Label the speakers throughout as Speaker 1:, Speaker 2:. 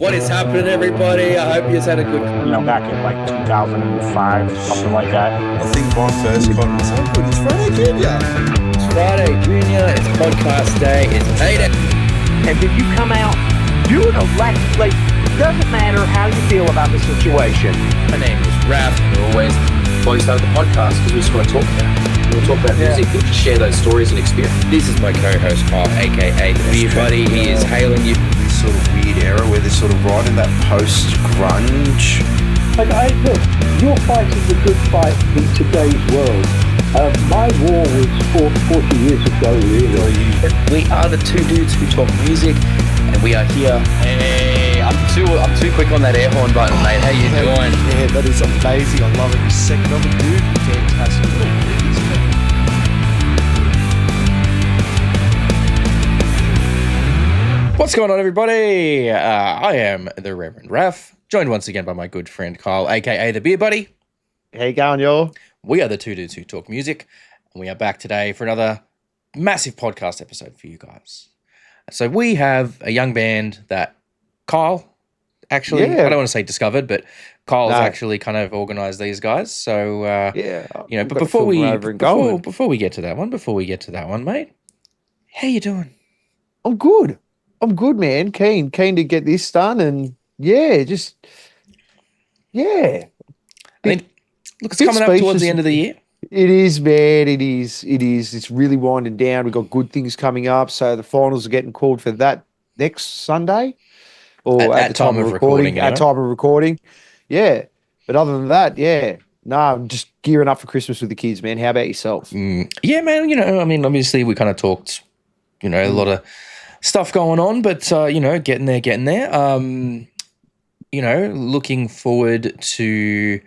Speaker 1: What is happening, everybody? I hope you've had a good...
Speaker 2: Back in like 2005, something like that.
Speaker 3: I think my first con was so good. It's Friday Junior.
Speaker 1: It's Friday Junior, it's podcast day, it's payday.
Speaker 4: And when you come out, do it electrically. Doesn't matter how you feel about the situation.
Speaker 1: My name is Raff, and always before we start the podcast, because we just want to talk about it. We want to talk about music, and just share those stories and experience. This is my co-host, Carl, aka the BeerBuddy. He is hailing you.
Speaker 3: This sort of weird era where they're sort of right in that post-grunge.
Speaker 5: Look, you're fighting the good fight in today's world. My war was fought 40 years ago, really.
Speaker 1: We are the two dudes who talk music, and we are here. Hey, I'm too quick on that air horn button, mate. How you doing?
Speaker 3: Yeah, that is amazing. I love every second of it, dude. Fantastic.
Speaker 1: What's going on, everybody? I am the Reverend Raff, joined once again by my good friend Carl, aka the BeerBuddy.
Speaker 2: How you going, y'all?
Speaker 1: We are the two dudes who talk music, and we are back today for another massive podcast episode for you guys. So we have a young band that Kyle actually, I don't want to say discovered, but Kyle's actually kind of organised these guys. So but before we get to that one, mate, how you doing?
Speaker 2: I'm good, man. Keen to get this done, and I mean,
Speaker 1: look, it's coming up towards the end of the year.
Speaker 2: It is, man. It is. It's really winding down. We've got good things coming up. So the finals are getting called for that next Sunday, or at the time of recording. At time of recording, yeah. But other than that, I'm just gearing up for Christmas with the kids, man. How about yourself?
Speaker 1: Yeah, man. I mean, obviously we kind of talked, a lot of stuff going on, but getting there. Looking forward to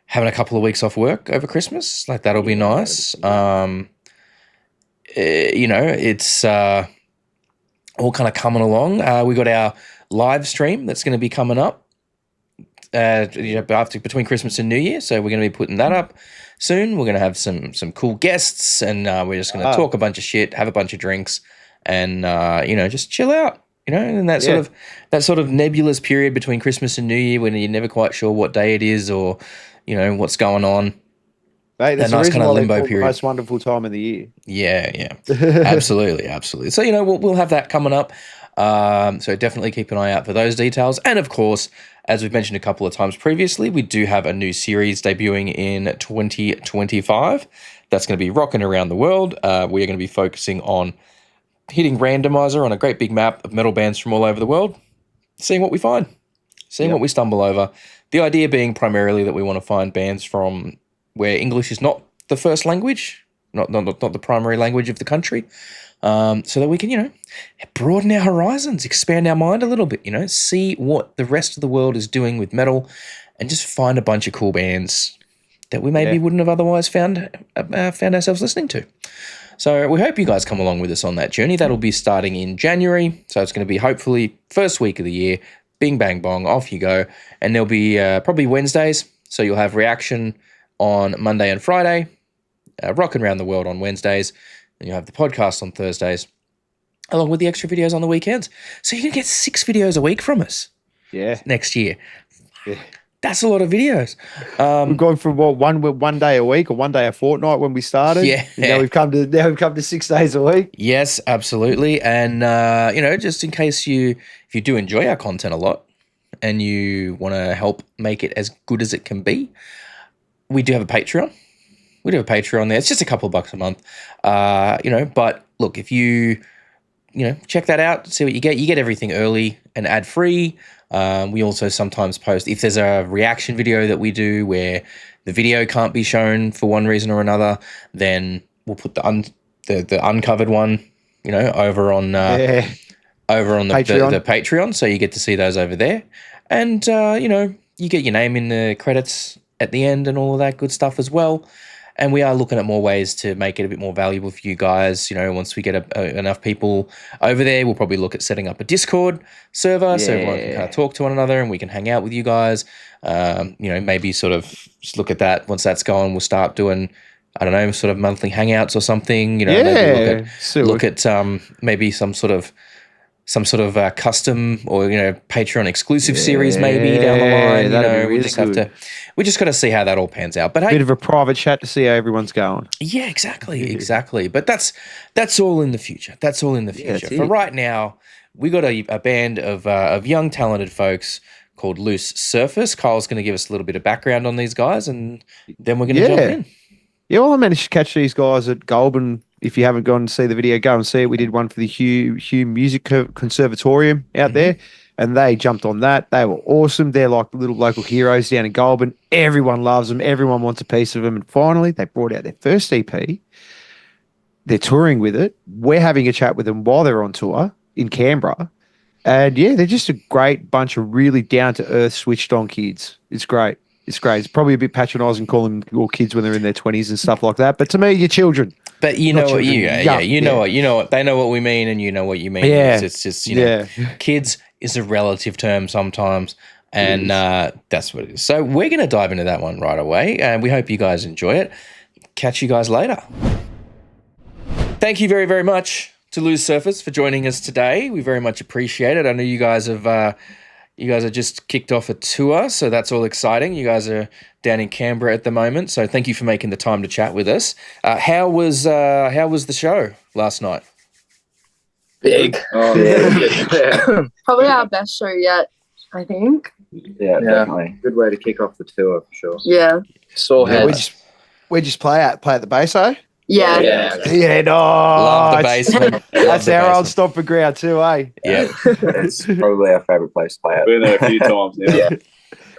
Speaker 1: having a couple of weeks off work over Christmas. Like, that'll be nice. It's all kind of coming along. We got our live stream that's going to be coming up between Christmas and New Year. So we're going to be putting that up soon. We're going to have some cool guests, and we're just going to talk a bunch of shit, have a bunch of drinks, and just chill out. And that sort of nebulous period between Christmas and New Year when you're never quite sure what day it is or what's going on.
Speaker 2: Mate, that's
Speaker 1: that nice kind of limbo period.
Speaker 2: The most wonderful time of the year.
Speaker 1: Yeah. Absolutely. So we'll have that coming up. So definitely keep an eye out for those details. And of course, as we've mentioned a couple of times previously, we do have a new series debuting in 2025. That's going to be rocking around the world. We are going to be focusing on hitting randomizer on a great big map of metal bands from all over the world, seeing what we find, what we stumble over. The idea being primarily that we want to find bands from where English is not the first language, not the primary language of the country, so that we can, broaden our horizons, expand our mind a little bit, see what the rest of the world is doing with metal, and just find a bunch of cool bands that we maybe wouldn't have otherwise found ourselves listening to. So we hope you guys come along with us on that journey. That'll be starting in January. So it's going to be hopefully first week of the year. Bing, bang, bong, off you go. And there'll be probably Wednesdays. So you'll have reaction on Monday and Friday, rocking around the world on Wednesdays. And you'll have the podcast on Thursdays, along with the extra videos on the weekends. So you're going to get 6 videos a week from us next year.
Speaker 2: Yeah.
Speaker 1: That's a lot of videos.
Speaker 2: We've gone from one day a week or one day a fortnight when we started.
Speaker 1: Yeah.
Speaker 2: Now we've come to 6 days a week.
Speaker 1: Yes, absolutely. And just in case if you do enjoy our content a lot and you want to help make it as good as it can be, we do have a Patreon. We do have a Patreon there. It's just a couple of bucks a month. But look, if you check that out, see what you get. You get everything early and ad free. We also sometimes post, if there's a reaction video that we do where the video can't be shown for one reason or another, then we'll put the uncovered one, over on the Patreon. The Patreon, so you get to see those over there, and you get your name in the credits at the end and all of that good stuff as well. And we are looking at more ways to make it a bit more valuable for you guys. Once we get enough people over there, we'll probably look at setting up a Discord server so everyone can kind of talk to one another and we can hang out with you guys. Maybe sort of just look at that. Once that's gone, we'll start doing, sort of monthly hangouts or something. Maybe look at maybe some sort of some sort of custom or Patreon exclusive series maybe down the line.
Speaker 2: That'd be really
Speaker 1: we just got to see how that all pans out. But hey,
Speaker 2: bit of a private chat to see how everyone's going.
Speaker 1: Yeah, exactly. But that's all in the future. That's all in the future. For right now, we got a band of young talented folks called Loose Surface. Kyle's going to give us a little bit of background on these guys, and then we're going to jump in.
Speaker 2: Yeah, well, I managed to catch these guys at Goulburn. If you haven't gone to see the video, go and see it. We did one for the Hugh Music Conservatorium out there, and they jumped on that. They were awesome. They're like the little local heroes down in Goulburn. Everyone loves them. Everyone wants a piece of them. And finally, they brought out their first EP. They're touring with it. We're having a chat with them while they're on tour in Canberra. And yeah, they're just a great bunch of really down-to-earth, switched-on kids. It's great. It's great. It's probably a bit patronising calling them all kids when they're in their 20s and stuff like that. But to me, you're children.
Speaker 1: But you know what you know what they know what we mean, and you know what you mean.
Speaker 2: Yeah.
Speaker 1: It's just kids is a relative term sometimes, and that's what it is. So we're going to dive into that one right away, and we hope you guys enjoy it. Catch you guys later. Thank you very, very much to Loose Surface for joining us today. We very much appreciate it. I know you guys have just kicked off a tour, so that's all exciting. You guys are down in Canberra at the moment, so thank you for making the time to chat with us. How was the show last night?
Speaker 6: Big.
Speaker 7: Oh, yeah. Probably our best show yet, I think.
Speaker 6: Yeah, definitely. Good way to kick off the tour for sure.
Speaker 7: Yeah.
Speaker 6: Sore heads.
Speaker 2: We just play at the bass, eh?
Speaker 7: Yeah.
Speaker 2: Yeah, no.
Speaker 1: Love the basement.
Speaker 2: That's our old stomping ground too, eh?
Speaker 1: Yeah.
Speaker 6: It's probably our favourite place to play at.
Speaker 8: Been there a few times now.
Speaker 6: Yeah.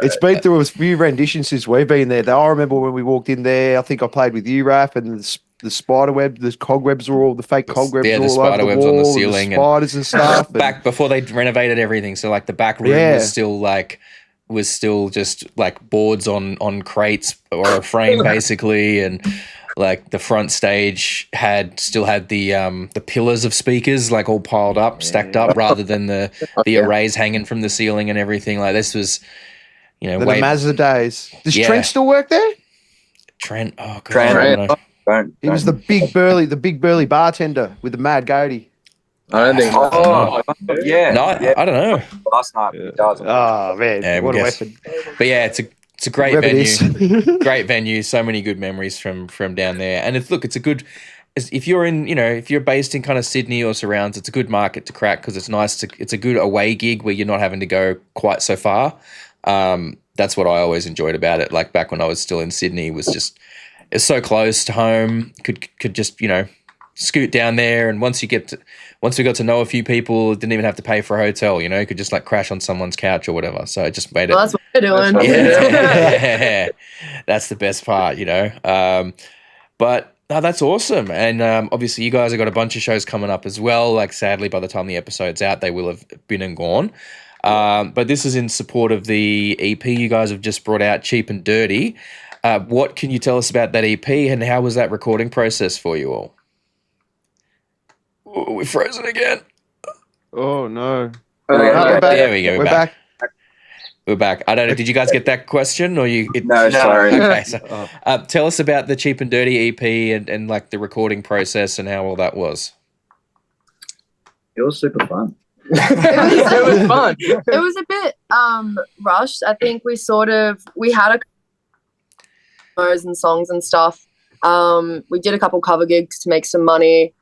Speaker 2: It's been through a few renditions since we've been there. I remember when we walked in there, I think I played with you, Raff, and the spider web, the cogwebs were all, the fake cogwebs were all
Speaker 1: spider
Speaker 2: over the
Speaker 1: webs
Speaker 2: wall,
Speaker 1: on the ceiling.
Speaker 2: The spiders and stuff.
Speaker 1: Back before they renovated everything, so like the back room was still just like boards on crates or a frame basically, and like the front stage still had the pillars of speakers like all piled up, stacked up, rather than the arrays hanging from the ceiling and everything. Like this was,
Speaker 2: the Mazda days. Does Trent still work there?
Speaker 1: Trent, oh god,
Speaker 6: Trent.
Speaker 2: He was the big burly bartender with the mad goatee.
Speaker 6: I don't think.
Speaker 1: I don't know.
Speaker 6: Last night, he does.
Speaker 2: Oh man, what a weapon!
Speaker 1: But yeah, it's a great venue. Great venue. So many good memories from down there. And it's a good. If you're in, if you're based in kind of Sydney or surrounds, it's a good market to crack because it's nice it's a good away gig where you're not having to go quite so far. That's what I always enjoyed about it. Like back when I was still in Sydney, it's so close to home. Could just scoot down there, and once we got to know a few people, didn't even have to pay for a hotel. You could just like crash on someone's couch or whatever. So it just made it.
Speaker 7: Well, that's what we're doing.
Speaker 1: Yeah. That's the best part, But no, that's awesome, and obviously you guys have got a bunch of shows coming up as well. Like sadly, by the time the episode's out, they will have been and gone. But this is in support of the EP you guys have just brought out, Cheap and Dirty. What can you tell us about that EP, and how was that recording process for you all? Oh, we're frozen again.
Speaker 2: Oh no!
Speaker 1: There we go.
Speaker 2: We're back.
Speaker 1: We're back. I don't know. Did you guys get that question, or you?
Speaker 6: No, sorry.
Speaker 1: Okay, so tell us about the Cheap and Dirty EP and like the recording process and how all that was.
Speaker 6: It was super fun.
Speaker 7: It was fun. It was a bit rushed. I think we had and songs and stuff. We did a couple cover gigs to make some money.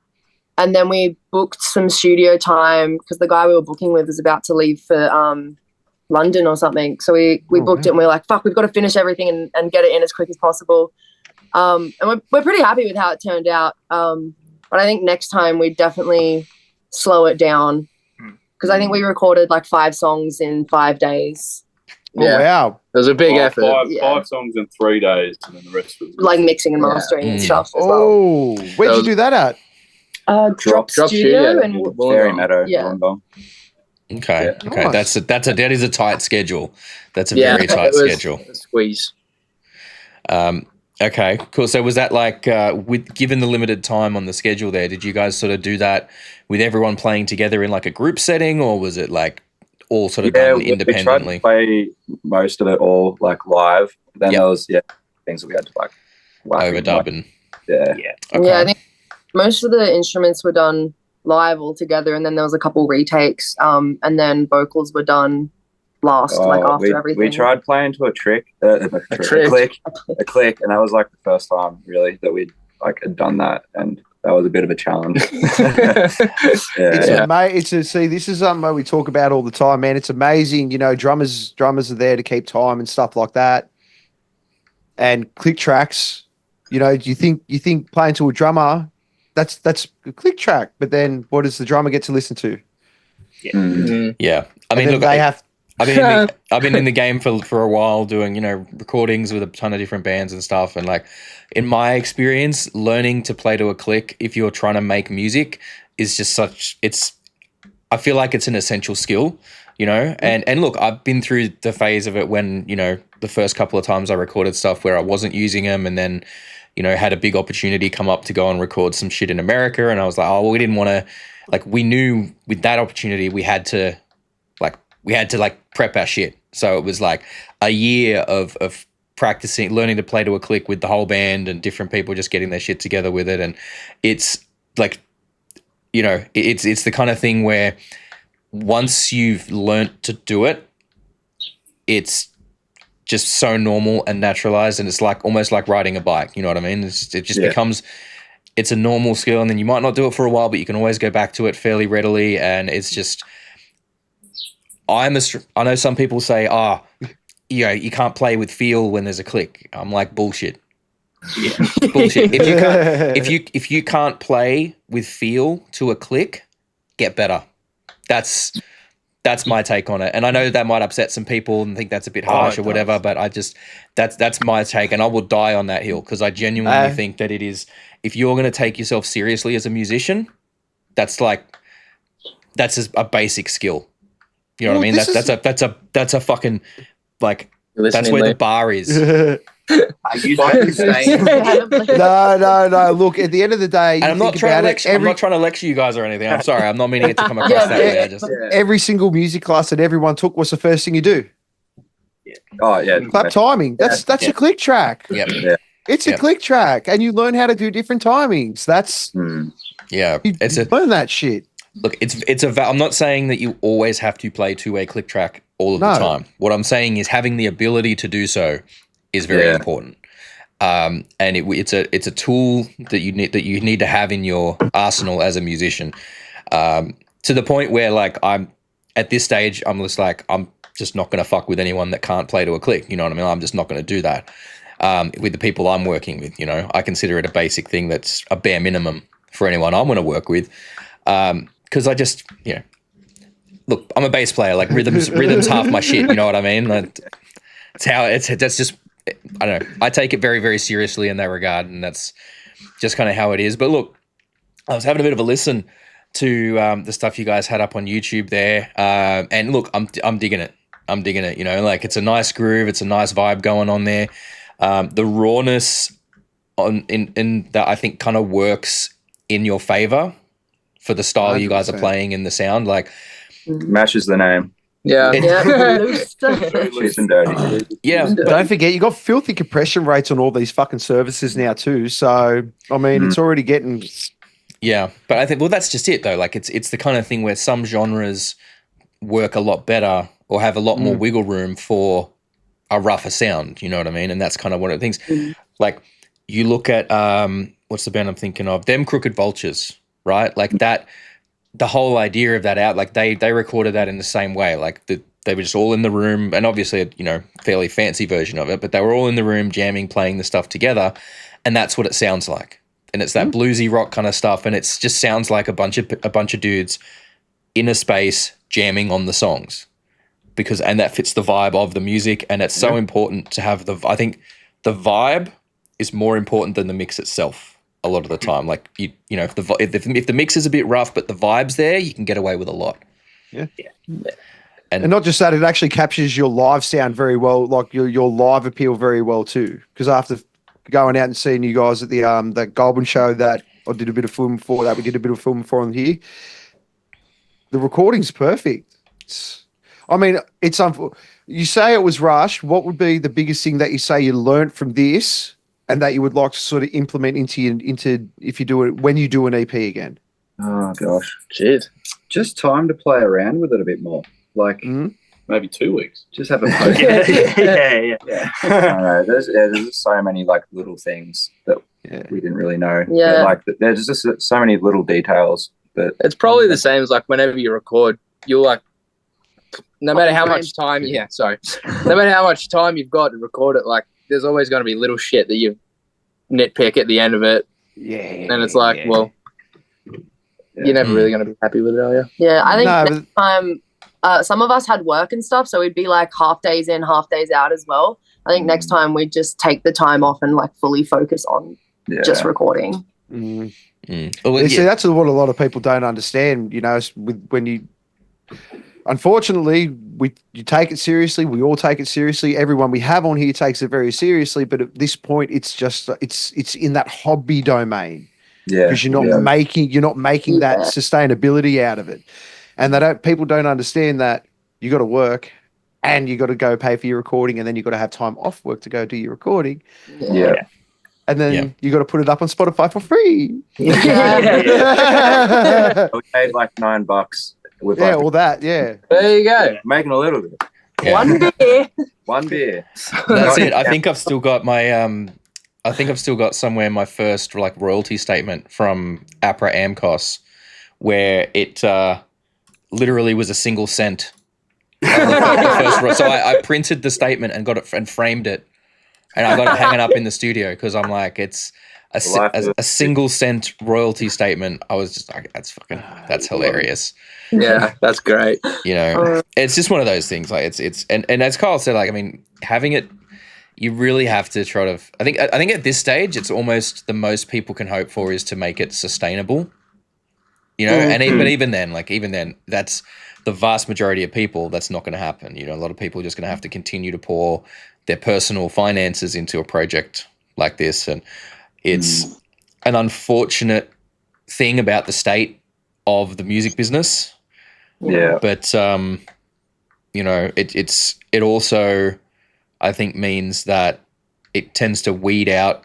Speaker 7: And then we booked some studio time because the guy we were booking with was about to leave for London or something. So we booked it and we were like, fuck, we've got to finish everything and get it in as quick as possible. And we're pretty happy with how it turned out. But I think next time we definitely slow it down because I think we recorded like 5 songs in 5 days.
Speaker 2: Yeah. Oh, wow.
Speaker 6: It was a big effort.
Speaker 8: 5 songs in 3 days and then the rest was
Speaker 7: like mixing and mastering and stuff as well.
Speaker 2: Oh, where'd you do that at?
Speaker 7: Drop Studio and
Speaker 6: Fairy Meadow.
Speaker 7: Yeah.
Speaker 1: Okay.
Speaker 2: Yeah.
Speaker 1: Okay.
Speaker 2: Nice.
Speaker 1: That is a tight schedule. That's a very tight schedule.
Speaker 6: A squeeze.
Speaker 1: Okay, cool. So was that like given the limited time on the schedule there, did you guys sort of do that with everyone playing together in like a group setting, or was it like all sort of done independently?
Speaker 6: We tried to play most of it all like live. Then there was things that we had to like
Speaker 1: overdub and
Speaker 6: yeah.
Speaker 1: Okay.
Speaker 7: Yeah, I think most of the instruments were done live all together, and then there was a couple retakes, and then vocals were done last, like after everything.
Speaker 6: We tried playing to a click, and that was like the first time really that we'd like had done that, and that was a bit of a challenge.
Speaker 2: See, this is something we talk about all the time, man. It's amazing, you know. Drummers are there to keep time and stuff like that, and click tracks. You know, do you think playing to a drummer, that's a click track, but then what does the drummer get to listen to?
Speaker 1: Yeah. I mean, look, I've been in the game for a while doing, you know, recordings with a ton of different bands and stuff. And like, in my experience, learning to play to a click, if you're trying to make music, is just I feel like it's an essential skill, you know? And look, I've been through the phase of it when, you know, the first couple of times I recorded stuff where I wasn't using them, and then, you know, had a big opportunity come up to go and record some shit in America. And I was like, oh, well, we didn't want to, like, we knew with that opportunity, we had to prep our shit. So it was like a year of practicing, learning to play to a click with the whole band and different people just getting their shit together with it. And it's like, you know, it's the kind of thing where once you've learnt to do it, it's just so normal and naturalized, and it's like almost like riding a bike. You know what I mean? It just becomes, it's a normal skill, and then you might not do it for a while, but you can always go back to it fairly readily. And it's just, I know some people say, you know, you can't play with feel when there's a click. I'm like, bullshit. Yeah. Bullshit. If you can't play with feel to a click, get better. That's my take on it. And I know that might upset some people and think that's a bit harsh or whatever, but I just, that's my take, and I will die on that hill, because I genuinely think that it is, if you're going to take yourself seriously as a musician, that's a basic skill. You know what I mean? That's a fucking, like, that's where the bar is.
Speaker 3: Are you saying?
Speaker 2: No. Look, at the end of the day,
Speaker 1: and I'm not trying to lecture you guys or anything. I'm sorry. I'm not meaning it to come across that way.
Speaker 2: Every single music class that everyone took, what's the first thing you do? Clap timing. That's a click track. It's a click track, and you learn how to do different timings. That's learn that shit.
Speaker 1: Look, I'm not saying that you always have to play two-way click track all of the time. What I'm saying is having the ability to do so is very important. And it's a tool that you need to have in your arsenal as a musician. To the point where, like, I'm at this stage, I'm just like, I'm just not going to fuck with anyone that can't play to a click. You know what I mean? I'm just not going to do that with the people I'm working with. You know, I consider it a basic thing that's a bare minimum for anyone I'm going to work with. Because I just, you know, look, I'm a bass player. Like, rhythm's half my shit. You know what I mean? That's just, I don't know. I take it very, very seriously in that regard, and that's just kind of how it is. But look, I was having a bit of a listen to the stuff you guys had up on YouTube there, and look, I'm digging it. I'm digging it. You know, like, it's a nice groove, it's a nice vibe going on there. The rawness in that, I think, kind of works in your favor for the style 100%. You guys are playing in the sound, like,
Speaker 6: matches the name.
Speaker 7: Yeah.
Speaker 6: Loose and dirty.
Speaker 1: Yeah.
Speaker 2: But don't forget, you got filthy compression rates on all these fucking services now too. So, I mean, it's already getting.
Speaker 1: Yeah. But I think, well, that's just it though. Like, it's the kind of thing where some genres work a lot better or have a lot more wiggle room for a rougher sound. You know what I mean? And that's kind of one of the things. Like, you look at, what's the band I'm thinking of? Them Crooked Vultures, right? Like that. The whole idea of that out, like they recorded that in the same way, like they were just all in the room, and obviously, you know, fairly fancy version of it, but they were all in the room jamming, playing the stuff together, and that's what it sounds like. And it's that bluesy rock kind of stuff, and it's just sounds like a bunch of dudes in a space jamming on the songs, and that fits the vibe of the music, and it's so important to have I think the vibe is more important than the mix itself. A lot of the time, like you know, if the mix is a bit rough, but the vibe's there, you can get away with a lot.
Speaker 2: Yeah. And not just that, it actually captures your live sound very well, like your live appeal very well too. Because after going out and seeing you guys at the Goulburn show that I did a bit of film for, that we did a bit of film for on here, the recording's perfect. You say it was rushed. What would be the biggest thing that you say you learnt from this? And that you would like to sort of implement into if you do it when you do an EP again?
Speaker 6: Oh gosh,
Speaker 9: Jeez.
Speaker 6: just time to play around with it a bit more. Like
Speaker 8: maybe 2 weeks.
Speaker 6: Just have a post.
Speaker 9: yeah.
Speaker 6: I don't know. There's just so many like little things that we didn't really know.
Speaker 7: Yeah.
Speaker 6: Like there's just so many little details. But
Speaker 9: it's probably the same as like whenever you record, you'll like, no matter how much time, no matter how much time you've got to record it, like there's always going to be little shit that you nitpick at the end of it.
Speaker 2: Yeah.
Speaker 9: And it's like, well, you're never really going to be happy with it, are you?
Speaker 7: Yeah, I think next time, some of us had work and stuff, so we'd be like half days in, half days out as well. I think next time we'd just take the time off and like fully focus on just recording.
Speaker 2: Well, see, that's what a lot of people don't understand. You know, when you, unfortunately, you take it seriously. We all take it seriously. Everyone we have on here takes it very seriously. But at this point, it's just it's in that hobby domain. Yeah, because you're not making that sustainability out of it, and people don't understand that you got to work. And you got to go pay for your recording, and then you got to have time off work to go do your recording.
Speaker 6: Yeah.
Speaker 2: And then you got to put it up on Spotify for free.
Speaker 6: We paid like $9 with
Speaker 2: all that. Yeah.
Speaker 9: There you go.
Speaker 6: Making a little bit.
Speaker 7: Yeah.
Speaker 6: One beer.
Speaker 1: That's it. I think I've still got my somewhere my first like royalty statement from APRA AMCOS, where it literally was a single cent. So I printed the statement and got it and framed it, and I got it hanging up in the studio because I'm like, it's a single cent royalty statement. I was just like, that's hilarious.
Speaker 9: Yeah, that's great.
Speaker 1: You know, it's just one of those things. Like it's and as Kyle said, like I mean, having it, you really have to try to. I think at this stage, it's almost the most people can hope for is to make it sustainable. You know, but even then, that's the vast majority of people. That's not going to happen. You know, a lot of people are just going to have to continue to pour their personal finances into a project like this, and it's an unfortunate thing about the state of the music business.
Speaker 6: Yeah,
Speaker 1: but you know, it also, I think, means that it tends to weed out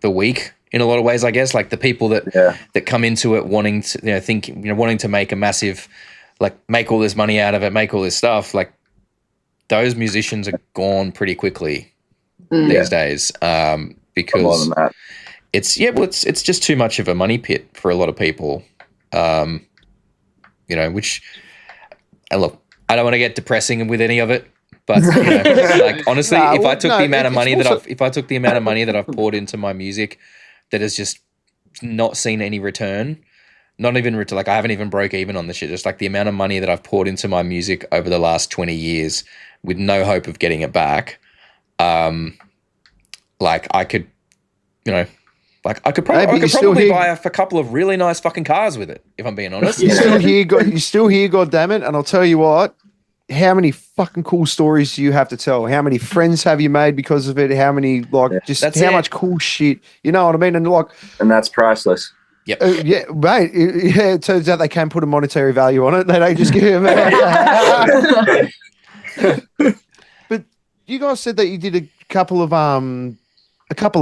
Speaker 1: the weak in a lot of ways, I guess, like the people that come into it wanting to, wanting to make a massive, like make all this money out of it, make all this stuff. Like those musicians are gone pretty quickly these days because it's just too much of a money pit for a lot of people. Which, and look, I don't want to get depressing with any of it, but like honestly, if I took the amount of money that I've poured into my music, that has just not seen any return, not even like I haven't even broke even on the shit. Just like the amount of money that I've poured into my music over the last 20 years with no hope of getting it back. Like I could, I could probably buy a couple of really nice fucking cars with it, if I'm being honest.
Speaker 2: You're still here, goddammit. And I'll tell you what, how many fucking cool stories do you have to tell? How many friends have you made because of it? How many, much cool shit, you know what I mean? And
Speaker 6: that's priceless.
Speaker 1: Yep.
Speaker 2: Mate. It turns out they can put a monetary value on it. They don't just give him But you guys said that you did a couple of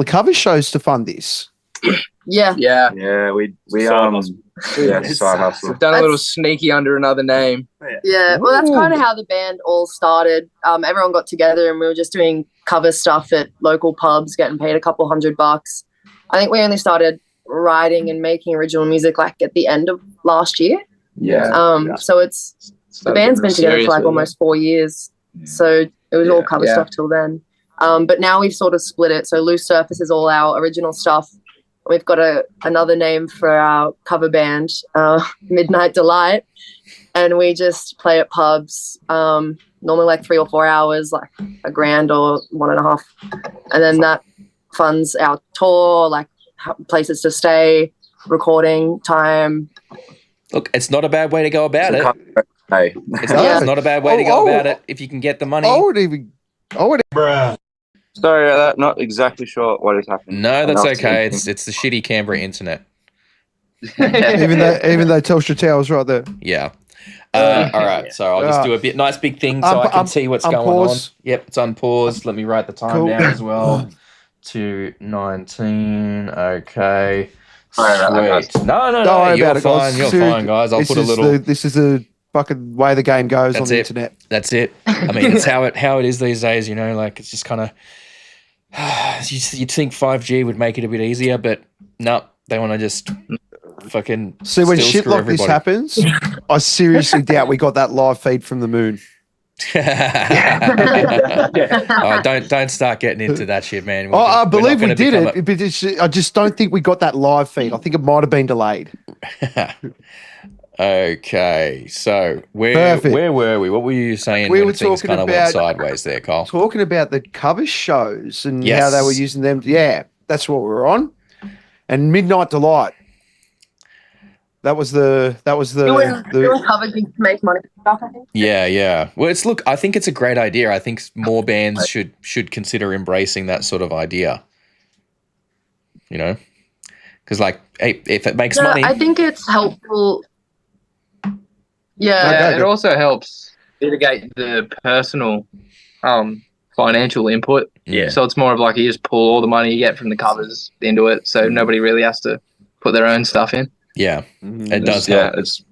Speaker 2: cover shows to fund this.
Speaker 7: Yeah.
Speaker 6: We side hustle.
Speaker 9: We've done a little sneaky under another name.
Speaker 7: Yeah, well, that's kind of how the band all started. Everyone got together and we were just doing cover stuff at local pubs, getting paid a couple $100. I think we only started writing and making original music like at the end of last year.
Speaker 6: Yeah.
Speaker 7: So it's the band's been together for like almost 4 years. So it was all cover stuff till then. But now we've sort of split it. So Loose Surface is all our original stuff. We've got another name for our cover band, Midnight Delight, and we just play at pubs, normally like 3 or 4 hours, like $1,000 or 1.5, and then that funds our tour, like places to stay, recording time.
Speaker 1: Look, it's not a bad way to go about it. It's not a bad way to go about it if you can get the money.
Speaker 2: I would.
Speaker 6: Sorry about that. Not exactly sure what is happening.
Speaker 1: No, that's okay. It's the shitty Canberra internet.
Speaker 2: even though Telstra Tower's right there.
Speaker 1: Yeah. All right. So I'll just do a nice big thing so I can see what's going on. Yep, it's unpaused. Let me write the time down as well. 2:19. Okay. Sweet. No,
Speaker 2: Don't worry
Speaker 1: you're
Speaker 2: about it,
Speaker 1: fine.
Speaker 2: guys.
Speaker 1: You're fine, guys. I'll put a little.
Speaker 2: This is the fucking way the game goes on the internet.
Speaker 1: That's it. I mean, it's how it is these days. You know, like it's just kind of. You'd think 5G would make it a bit easier, but no, they want to just fucking.
Speaker 2: See, when shit like
Speaker 1: everybody.
Speaker 2: this happens, I seriously doubt we got that live feed from the moon.
Speaker 1: Don't start getting into that shit, man.
Speaker 2: I believe we did it, but I just don't think we got that live feed. I think it might have been delayed.
Speaker 1: Okay, so where were we? What were you saying?
Speaker 2: We
Speaker 1: when
Speaker 2: were
Speaker 1: things
Speaker 2: talking
Speaker 1: kind of went sideways there, Carl.
Speaker 2: Talking about the cover shows and how they were using them. Yeah, that's what we were on. And Midnight Delight. That was the
Speaker 7: cover gigs to make money. I think.
Speaker 1: Yeah. Well, I think it's a great idea. I think more bands should consider embracing that sort of idea. You know, because like, hey, if it makes money,
Speaker 7: I think it's helpful. Yeah,
Speaker 9: it also helps mitigate the personal, financial input.
Speaker 1: Yeah.
Speaker 9: So it's more of like you just pull all the money you get from the covers into it, so nobody really has to put their own stuff in.
Speaker 1: Yeah, it does help.
Speaker 6: Yeah, it's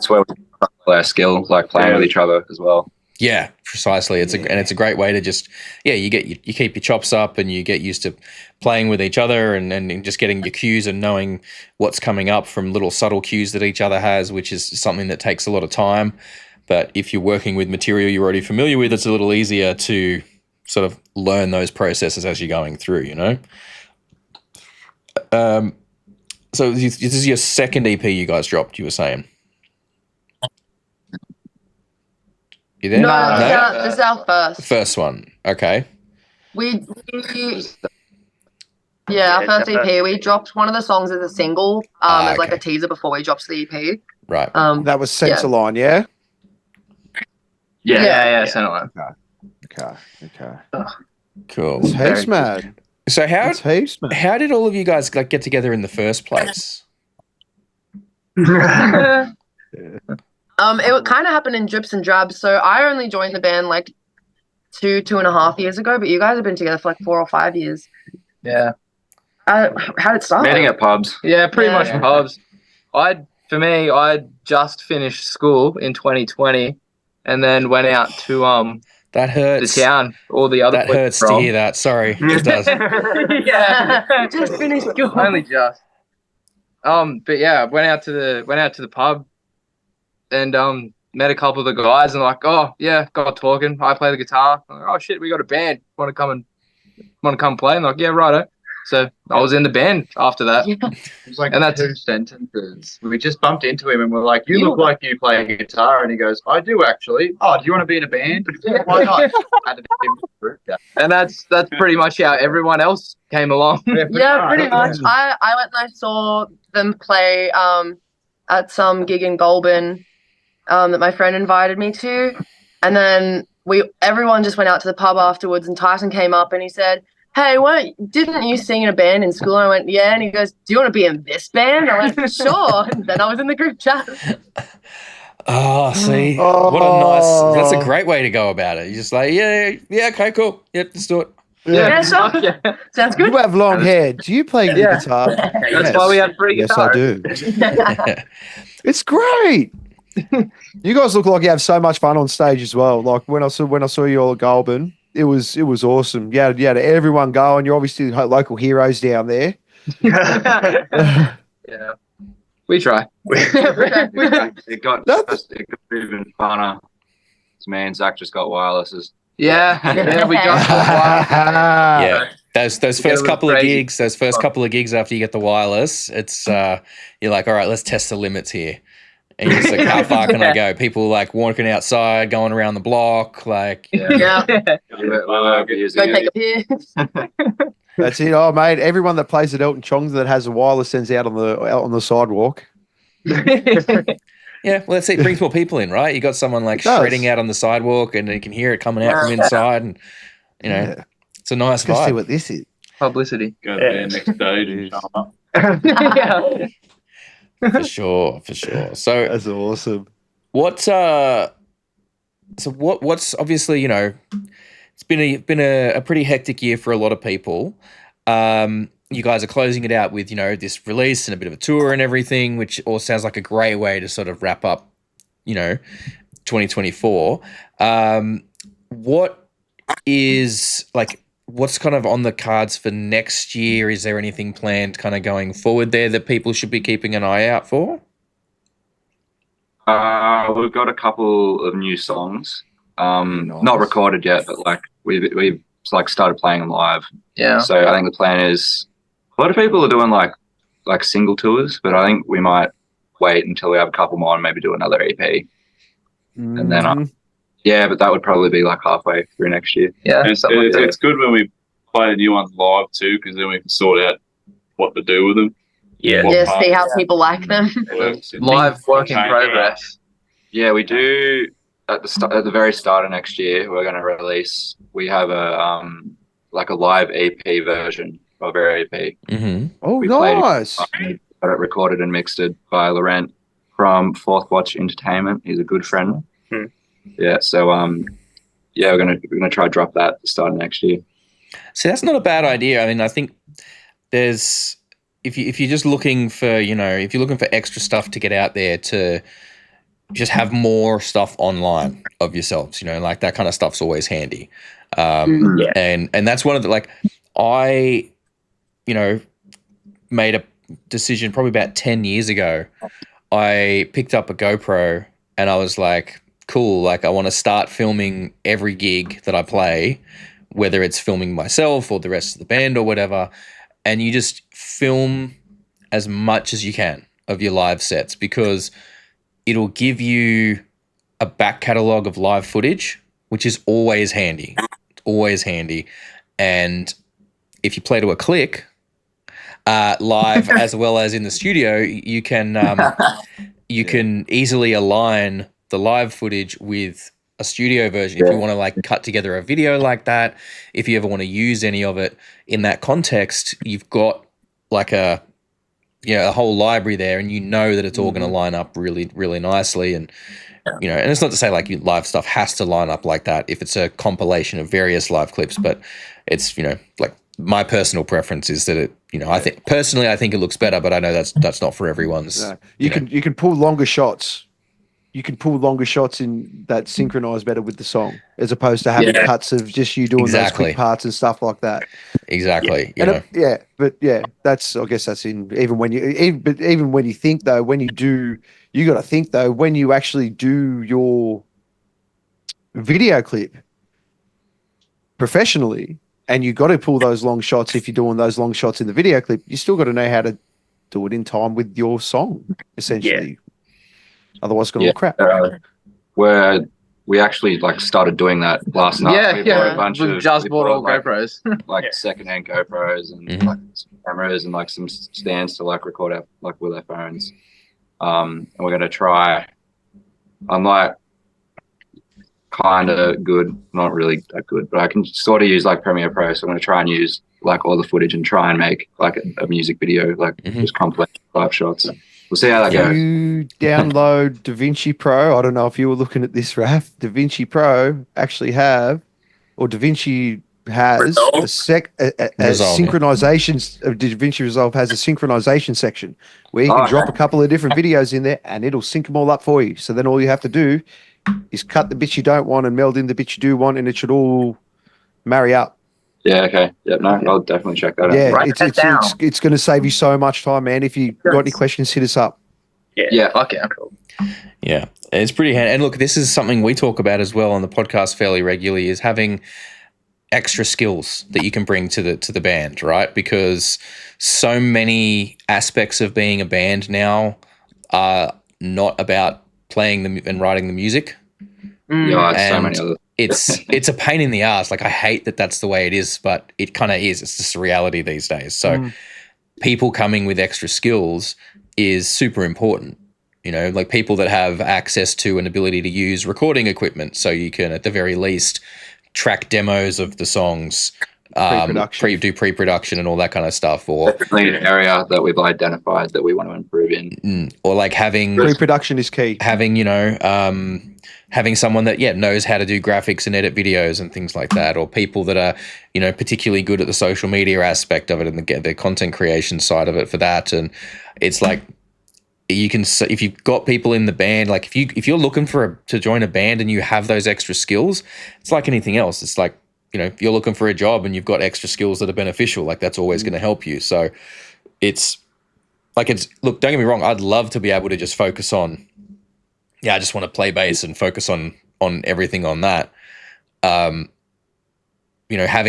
Speaker 6: where we play our skill, like playing with each other as well.
Speaker 1: Yeah, precisely. It's a great way to just you keep your chops up and you get used to playing with each other and just getting your cues and knowing what's coming up from little subtle cues that each other has, which is something that takes a lot of time. But if you're working with material you're already familiar with, it's a little easier to sort of learn those processes as you're going through, you know? So this is your second EP you guys dropped, you were saying? You there?
Speaker 7: No, this is our first.
Speaker 1: First one. Okay.
Speaker 7: Our first EP. We dropped one of the songs as a single, as like a teaser before we dropped the EP.
Speaker 1: Right.
Speaker 2: That was Centerline, yeah?
Speaker 9: Yeah, Centerline.
Speaker 2: Okay.
Speaker 1: Cool.
Speaker 2: It's heaps mad.
Speaker 1: So how did all of you guys like get together in the first place?
Speaker 7: It kind of happened in drips and drabs. So I only joined the band like 2.5 years ago, but you guys have been together for like 4 or 5 years.
Speaker 9: Yeah.
Speaker 7: How did it start?
Speaker 6: Meeting at pubs.
Speaker 9: Yeah, pretty much pubs. I just finished school in 2020 and then went out to
Speaker 1: that hurts.
Speaker 9: The town, all the other
Speaker 1: that hurts to hear that. Sorry, it does.
Speaker 7: Just finished school.
Speaker 9: Only just. But yeah, went out to the pub, and met a couple of the guys, and like, oh yeah, got talking. I play the guitar. I'm like, oh shit, we got a band. Want to come play? And like, yeah, righto. So I was in the band after that.
Speaker 10: It was like 2 sentences. We just bumped into him and we're like, you look like you play guitar. And he goes, I do actually. Oh, do you want to be in a band? Why not?
Speaker 9: And that's pretty much how everyone else came along.
Speaker 7: Yeah, pretty much. I went and I saw them play at some gig in Goulburn that my friend invited me to. And then everyone just went out to the pub afterwards, and Tyson came up and he said, hey, didn't you sing in a band in school? And I went, yeah. And he goes, do you want to be in this band? I went, sure. And then I was in the group chat.
Speaker 1: Oh, see, what a nice, that's a great way to go about it. You're just like, yeah, okay, cool. Yep, let's do it.
Speaker 7: Yeah, sure. Yeah. Sounds good.
Speaker 2: You have long hair. Do you play the guitar?
Speaker 9: That's why we have 3 guitars.
Speaker 2: Yes, I do. It's great. You guys look like you have so much fun on stage as well. Like when I saw you all at Goulburn, it was awesome. You had everyone going. You're obviously local heroes down there.
Speaker 9: Yeah, we try.
Speaker 6: It got even funner. This man Zach just got wirelesses.
Speaker 9: Yeah, we got wireless.
Speaker 1: Yeah. Those first couple of gigs, after you get the wireless, it's you're like, all right, let's test the limits here. And you're just like, how far can I go? People like walking outside, going around the block, like
Speaker 7: go take a piss.
Speaker 2: That's it. Oh, mate, everyone that plays at Elton Chong's that has a wireless sends out on the sidewalk.
Speaker 1: Yeah, well, that's it. It brings more people in, right? You got someone like shredding out on the sidewalk, and you can hear it coming out from inside, and it's a nice vibe.
Speaker 2: See what this is.
Speaker 9: Publicity.
Speaker 10: Go there next stage and show up.
Speaker 1: For sure. So
Speaker 2: that's awesome.
Speaker 1: What's obviously, it's been a pretty hectic year for a lot of people. you guys are closing it out with, this release and a bit of a tour and everything, which all sounds like a great way to sort of wrap up, 2024. What is what's kind of on the cards for next year? Is there anything planned kind of going forward there that people should be keeping an eye out for?
Speaker 6: We've got a couple of new songs, not recorded yet, but we've started playing them live.
Speaker 9: Yeah.
Speaker 6: So I think the plan is a lot of people are doing like single tours, but I think we might wait until we have a couple more and maybe do another EP. And then, but that would probably be like halfway through next year.
Speaker 9: Yeah.
Speaker 8: It's good when we play the new ones live too, because then we can sort out what to do with them.
Speaker 7: Yeah, see how people like them.
Speaker 9: Live work in progress.
Speaker 6: Yeah, we do at the very start of next year. We're going to release. We have a live EP version of our EP.
Speaker 1: Mm-hmm.
Speaker 2: Oh, nice!
Speaker 6: Got it recorded and mixed by Laurent from Fourth Watch Entertainment. He's a good friend. Yeah, so we're gonna try to drop that at the start of next year.
Speaker 1: See, that's not a bad idea. I mean, I think there's if you're just looking for if you're looking for extra stuff to get out there, to just have more stuff online of yourselves, like that kind of stuff's always handy. And that's one of the I made a decision probably about 10 years ago. I picked up a GoPro and I was like, cool, I want to start filming every gig that I play, whether it's filming myself or the rest of the band or whatever. And you just film as much as you can of your live sets, because it'll give you a back catalogue of live footage, which is always handy. It's always handy. And if you play to a click, live as well as in the studio, you can can easily align the live footage with a studio version. If you want to cut together a video like that, if you ever want to use any of it in that context, you've got a whole library there, and that it's all going to line up really, really nicely. And and it's not to say live stuff has to line up like that if it's a compilation of various live clips, but it's my personal preference is that it I think it looks better, but I know that's not for everyone's.
Speaker 2: You can pull longer shots. You can pull longer shots in that synchronize better with the song, as opposed to having cuts of just you doing those quick parts and stuff like that.
Speaker 1: Exactly.
Speaker 2: That's I guess that's in even when you think though, when you do, you got to think though, when you actually do your video clip professionally, and you got to pull those long shots. If you're doing those long shots in the video clip, you still got to know how to do it in time with your song, essentially. Yeah. Otherwise, it's going to look crap.
Speaker 6: Where we actually started doing that last night. We bought a bunch of
Speaker 9: bought all GoPros,
Speaker 6: secondhand GoPros and some cameras and some stands to record our with our phones. And we're going to try. I'm kind of good, not really that good, but I can sort of use Premiere Pro. So I'm going to try and use all the footage and try and make a music video, just complex live shots. We'll see how that goes.
Speaker 2: You download DaVinci Pro. I don't know if you were looking at this, Raff. DaVinci Pro actually DaVinci has synchronizations. DaVinci Resolve has a synchronization section where you can drop a couple of different videos in there, and it'll sync them all up for you. So then all you have to do is cut the bits you don't want and meld in the bits you do want, and it should all marry up.
Speaker 6: Yeah, okay. Yep, no, I'll definitely check that out.
Speaker 2: Yeah, it's going to save you so much time, man. If you got any questions, hit us up.
Speaker 6: Yeah.
Speaker 9: Okay, cool.
Speaker 1: Yeah, it's pretty handy. And look, this is something we talk about as well on the podcast fairly regularly, is having extra skills that you can bring to the band, right? Because so many aspects of being a band now are not about playing and writing the music.
Speaker 6: Yeah, so many other.
Speaker 1: It's a pain in the ass. I hate that that's the way it is, but it kind of is. It's just a reality these days. So people coming with extra skills is super important. People that have access to an ability to use recording equipment, so you can at the very least track demos of the songs pre-production and all that kind of stuff, or
Speaker 6: definitely an area that we've identified that we want to improve in.
Speaker 1: Or like having
Speaker 2: pre-production is key.
Speaker 1: Having having someone that knows how to do graphics and edit videos and things like that, or people that are particularly good at the social media aspect of it and the content creation side of it for that. And it's like, you can, if you've got people in the band, like if you're looking to join a band and you have those extra skills, it's like anything else. It's like, if you're looking for a job and you've got extra skills that are beneficial, like that's always going to help you. So look, don't get me wrong, I'd love to be able to just focus on, I just want to play bass and focus on everything on that. Having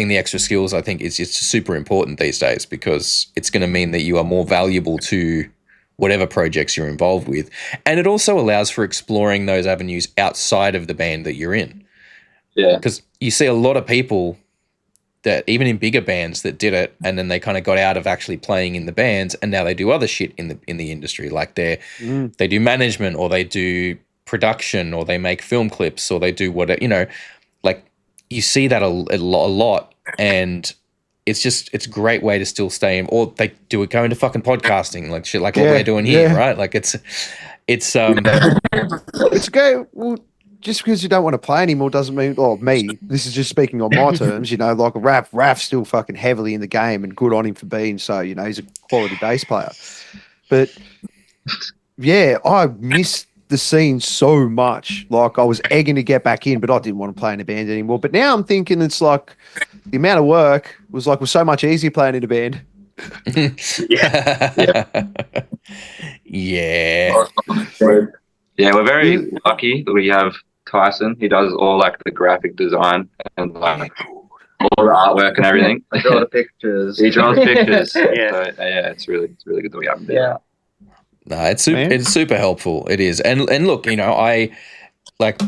Speaker 1: the extra skills, I think it's super important these days, because it's going to mean that you are more valuable to whatever projects you're involved with. And it also allows for exploring those avenues outside of the band that you're in.
Speaker 6: Yeah.
Speaker 1: Because you see a lot of people that even in bigger bands that did it, and then they kind of got out of actually playing in the bands, and now they do other shit in the industry. Like they do management, or they do production, or they make film clips, or they do whatever, like you see that a lot, and it's a great way to still stay in, or they go into fucking podcasting, like shit, like what we're doing here, right? Like it's
Speaker 2: it's okay. Well, just because you don't want to play anymore doesn't mean, this is just speaking on my terms, like Raff's still fucking heavily in the game, and good on him for being so, he's a quality bass player. But yeah, I miss the scene so much. Like I was egging to get back in, but I didn't want to play in a band anymore. But now I'm thinking it's like the amount of work was so much easier playing in a band.
Speaker 6: Yeah, we're very lucky that we have Tyson. He does all like the graphic design and like all the artwork and everything.
Speaker 10: I draw the pictures.
Speaker 6: He draws pictures.
Speaker 10: Yeah.
Speaker 6: So, it's really good that we have him there.
Speaker 1: No, it's super helpful. It is. And look, I like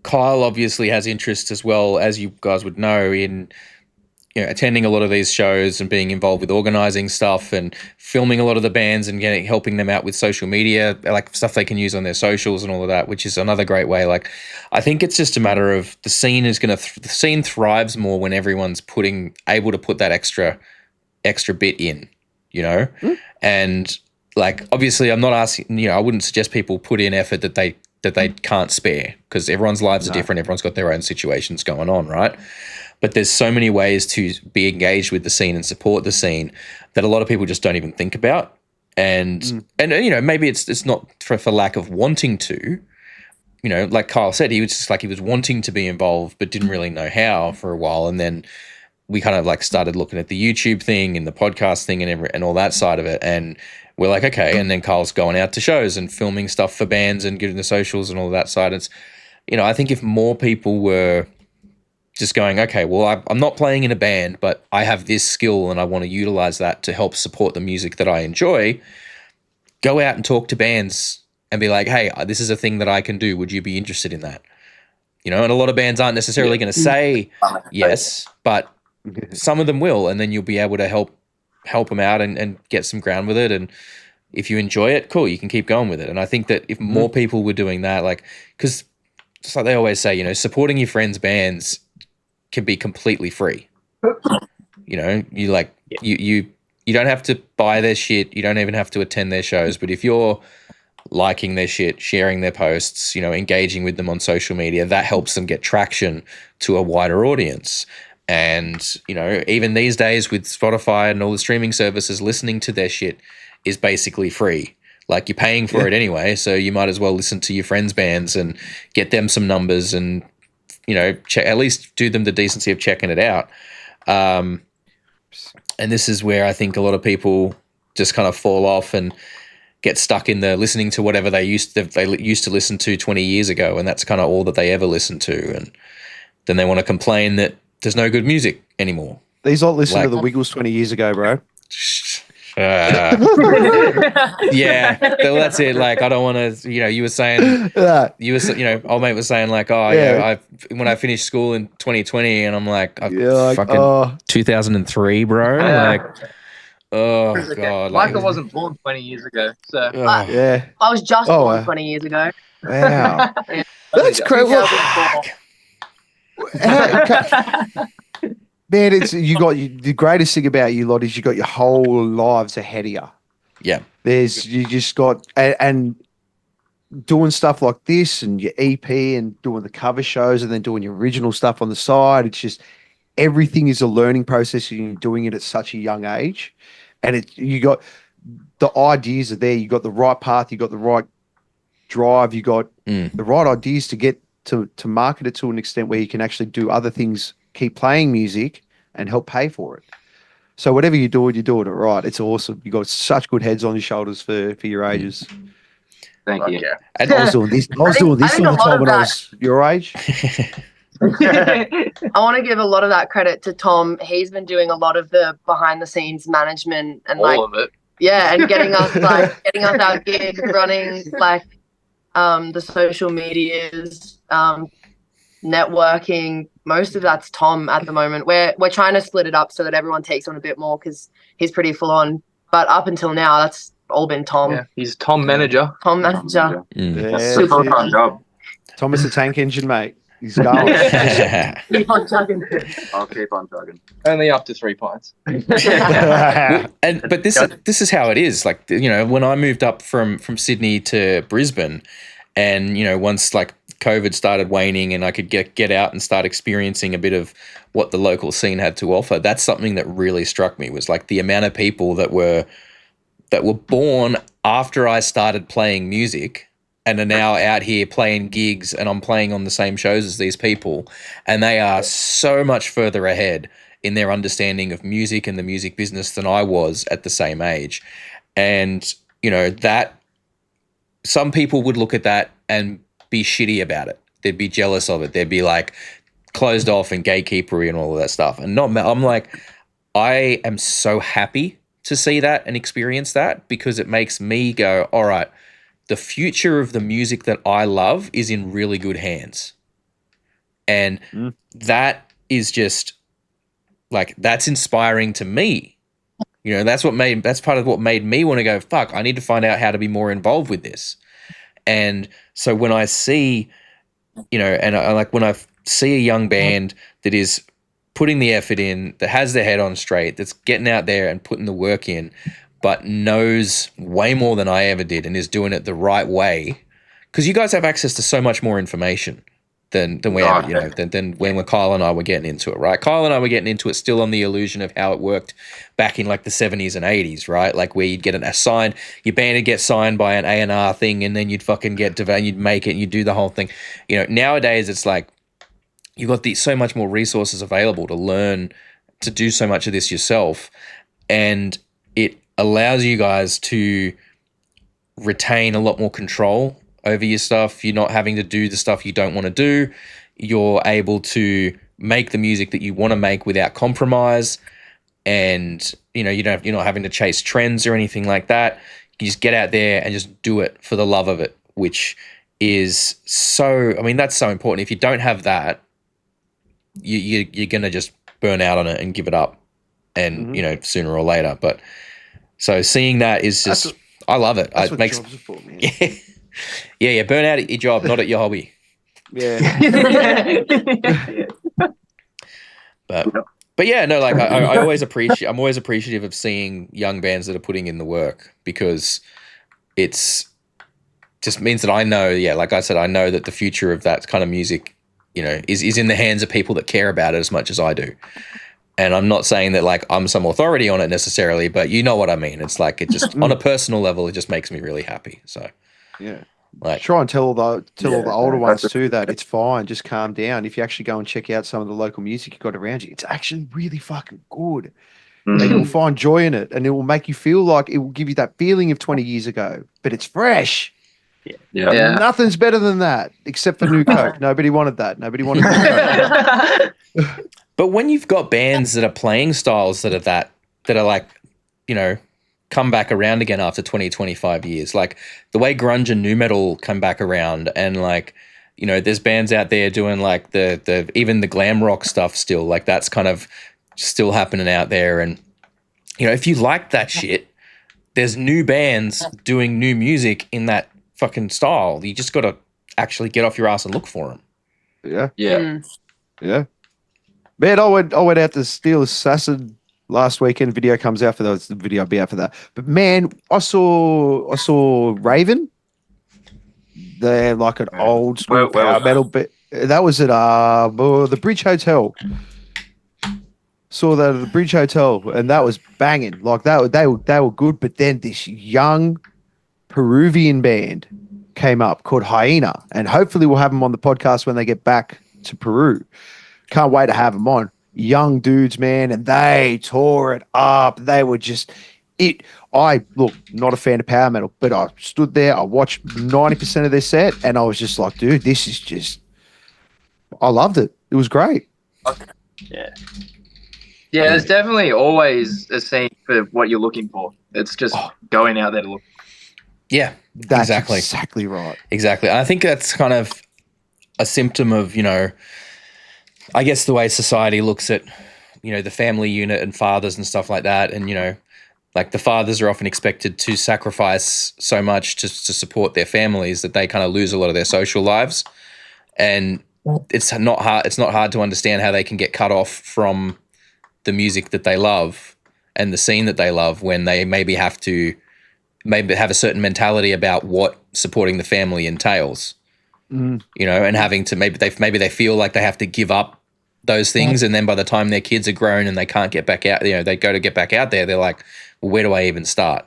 Speaker 1: Kyle obviously has interest as well, as you guys would know, in attending a lot of these shows and being involved with organizing stuff and filming a lot of the bands and helping them out with social media, like stuff they can use on their socials and all of that, which is another great way. Like, I think it's just a matter of the scene is the scene thrives more when everyone's able to put that extra bit in, and like, obviously I'm not asking, I wouldn't suggest people put in effort that they can't spare, because everyone's lives are different. Everyone's got their own situations going on, right? But there's so many ways to be engaged with the scene and support the scene that a lot of people just don't even think about. And maybe it's not for lack of wanting to, like Kyle said, he was just like, he was wanting to be involved, but didn't really know how for a while. And then we kind of like started looking at the YouTube thing and the podcast thing and all that side of it. And we're like, okay. And then Kyle's going out to shows and filming stuff for bands and getting the socials and all that side. It's, I think if more people were just going, okay, well, I'm not playing in a band, but I have this skill and I want to utilize that to help support the music that I enjoy, go out and talk to bands and be like, hey, this is a thing that I can do. Would you be interested in that? And a lot of bands aren't necessarily going to say yes, but some of them will, and then you'll be able to help them out and get some ground with it. And if you enjoy it, cool, you can keep going with it. And I think that if more people were doing that, like, because just like they always say, supporting your friends' bands can be completely free. You don't have to buy their shit. You don't even have to attend their shows. But if you're liking their shit, sharing their posts, engaging with them on social media, that helps them get traction to a wider audience. And, even these days with Spotify and all the streaming services, listening to their shit is basically free. Like, you're paying for it anyway, so you might as well listen to your friends' bands and get them some numbers and, at least do them the decency of checking it out. And this is where I think a lot of people just kind of fall off and get stuck in the listening to whatever they used to listen to 20 years ago, and that's kind of all that they ever listened to. And then they want to complain that there's no good music anymore.
Speaker 2: These all listened to the Wiggles 20 years ago, bro.
Speaker 1: Yeah, well, that's it. Like, I don't want to, you were saying, old mate was saying like, when I finished school in 2020, and I'm like, fucking 2003, bro. Like, oh God.
Speaker 9: Michael wasn't born 20 years ago, so.
Speaker 7: I was just born 20 years ago.
Speaker 2: Wow. That's crazy. Man, the greatest thing about you lot is you got your whole lives ahead of you.
Speaker 1: Yeah.
Speaker 2: You just got and doing stuff like this and your EP and doing the cover shows and then doing your original stuff on the side. It's just everything is a learning process and you're doing it at such a young age. And you got the ideas are there. You got the right path. You got the right drive. You got the right ideas to get to market it to an extent where you can actually do other things, keep playing music and help pay for it. So whatever you're doing it right. It's awesome. You got such good heads on your shoulders for your ages.
Speaker 6: Thank you.
Speaker 2: Yeah. And I was doing this all the time when I was your age.
Speaker 7: I want to give a lot of that credit to Tom. He's been doing a lot of the behind the scenes management and
Speaker 9: all of it.
Speaker 7: Yeah, and getting us our gigs, running the social medias, networking. Most of that's Tom at the moment. We're trying to split it up so that everyone takes on a bit more because he's pretty full on. But up until now, that's all been Tom.
Speaker 9: Yeah, he's Tom manager.
Speaker 7: Tom manager.
Speaker 2: Yeah,
Speaker 6: full-time job.
Speaker 2: Thomas the tank engine, mate. He's going.
Speaker 7: Keep on chugging.
Speaker 6: I'll keep on chugging.
Speaker 9: Only up to 3 pints.
Speaker 1: But this is how it is. Like, you know, when I moved up from Sydney to Brisbane, and you know, once like COVID started waning and I could get out and start experiencing a bit of what the local scene had to offer, that's something that really struck me, was like the amount of people that were born after I started playing music and are now out here playing gigs, and I'm playing on the same shows as these people, and they are so much further ahead in their understanding of music and the music business than I was at the same age. And, you know, that some people would look at that and be shitty about it. They'd be jealous of it. They'd be like closed off and gatekeepery and all of that stuff. And I'm like, I am so happy to see that and experience that, because it makes me go, all right, the future of the music that I love is in really good hands. And that is just like, that's inspiring to me. You know, that's part of what made me want to go, fuck, I need to find out how to be more involved with this. And so when I see, you know, and I like when I see a young band that is putting the effort in, that has their head on straight, that's getting out there and putting the work in, but knows way more than I ever did and is doing it the right way. Because you guys have access to so much more information than we have, you know, than when Kyle and I were getting into it, right? Kyle and I were getting into it still on the illusion of how it worked back in like the 70s and 80s, right? Like where you'd get your band would get signed by an A&R thing, and then you'd fucking get developed, you'd make it, and you'd do the whole thing. You know, nowadays it's like you've got so much more resources available to learn to do so much of this yourself, and it allows you guys to retain a lot more control over your stuff. You're not having to do the stuff you don't want to do. You're able to make the music that you want to make without compromise, and you know, you're not having to chase trends or anything like that. You just get out there and just do it for the love of it, which is so, I mean, that's so important. If you don't have that, you're gonna just burn out on it and give it up, and you know, sooner or later. But so seeing that is just, I love it.
Speaker 2: That's
Speaker 1: it
Speaker 2: what
Speaker 1: makes
Speaker 2: jobs are for, man.
Speaker 1: yeah, burn out at your job, not at your hobby.
Speaker 2: Yeah.
Speaker 1: But yeah, no, like I always appreciate. I'm always appreciative of seeing young bands that are putting in the work, because it's just means that I know, yeah, like I said, I know that the future of that kind of music, you know, is in the hands of people that care about it as much as I do. And I'm not saying that like I'm some authority on it necessarily, but you know what I mean. It's like, it just on a personal level, it just makes me really happy. So
Speaker 2: yeah,
Speaker 1: like
Speaker 2: try and tell all the older ones too that it's fine. Just calm down. If you actually go and check out some of the local music you got around you, it's actually really fucking good. And you'll find joy in it, and it will make you feel like, it will give you that feeling of 20 years ago, but it's fresh.
Speaker 6: Yeah.
Speaker 2: Nothing's better than that, except for New Coke. Nobody wanted that. Nobody wanted New Coke.
Speaker 1: But when you've got bands that are playing styles that are like, you know, come back around again after 20, 25 years, like the way grunge and nu metal come back around, and like, you know, there's bands out there doing like the even the glam rock stuff still, like that's kind of still happening out there. And, you know, if you like that shit, there's new bands doing new music in that fucking style. You just got to actually get off your ass and look for them.
Speaker 2: Yeah.
Speaker 6: Yeah.
Speaker 2: Yeah. Man, I went out to Steel Assassin last weekend. Video comes out for those. The video will be out for that. But man, I saw Raven. They're like an old school
Speaker 6: Where
Speaker 2: power
Speaker 6: was
Speaker 2: metal. But that was at the Bridge Hotel. Saw that at the Bridge Hotel, and that was banging. Like they were good. But then this young Peruvian band came up called Hyena, and hopefully we'll have them on the podcast when they get back to Peru. Can't wait to have them on. Young dudes, man, and they tore it up. They were just it. I look, not a fan of power metal, but I stood there, I watched 90% of their set, and I was just like, dude, this is just I loved it. It was great.
Speaker 9: Yeah. Yeah, there's definitely always a scene for what you're looking for. It's just going out there to look.
Speaker 1: Yeah,
Speaker 2: That's exactly right.
Speaker 1: Exactly. I think that's kind of a symptom of, I guess the way society looks at, the family unit and fathers and stuff like that. And, like the fathers are often expected to sacrifice so much to support their families that they kind of lose a lot of their social lives. And it's not hard to understand how they can get cut off from the music that they love and the scene that they love when they maybe have a certain mentality about what supporting the family entails. And having to maybe they feel like they have to give up those things, and then by the time their kids are grown and they can't get back out, they go to get back out there, they're like, well, where do I even start?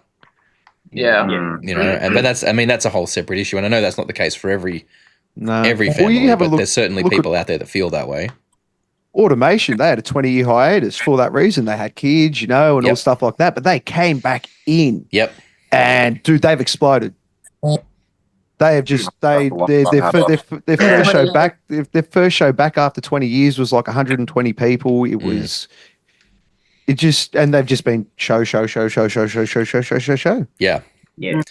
Speaker 9: Yeah.
Speaker 1: But that's a whole separate issue, and I know that's not the case for every family, but there's certainly people out there that feel that way.
Speaker 2: Automation, they had a 20-year hiatus for that reason. They had kids, and all stuff like that, but they came back in.
Speaker 1: Yep.
Speaker 2: And dude, they've exploded. They have just their first show back. Their first show back after 20 years was like 120 people. And they've just been show.
Speaker 1: Yeah.
Speaker 9: Yeah.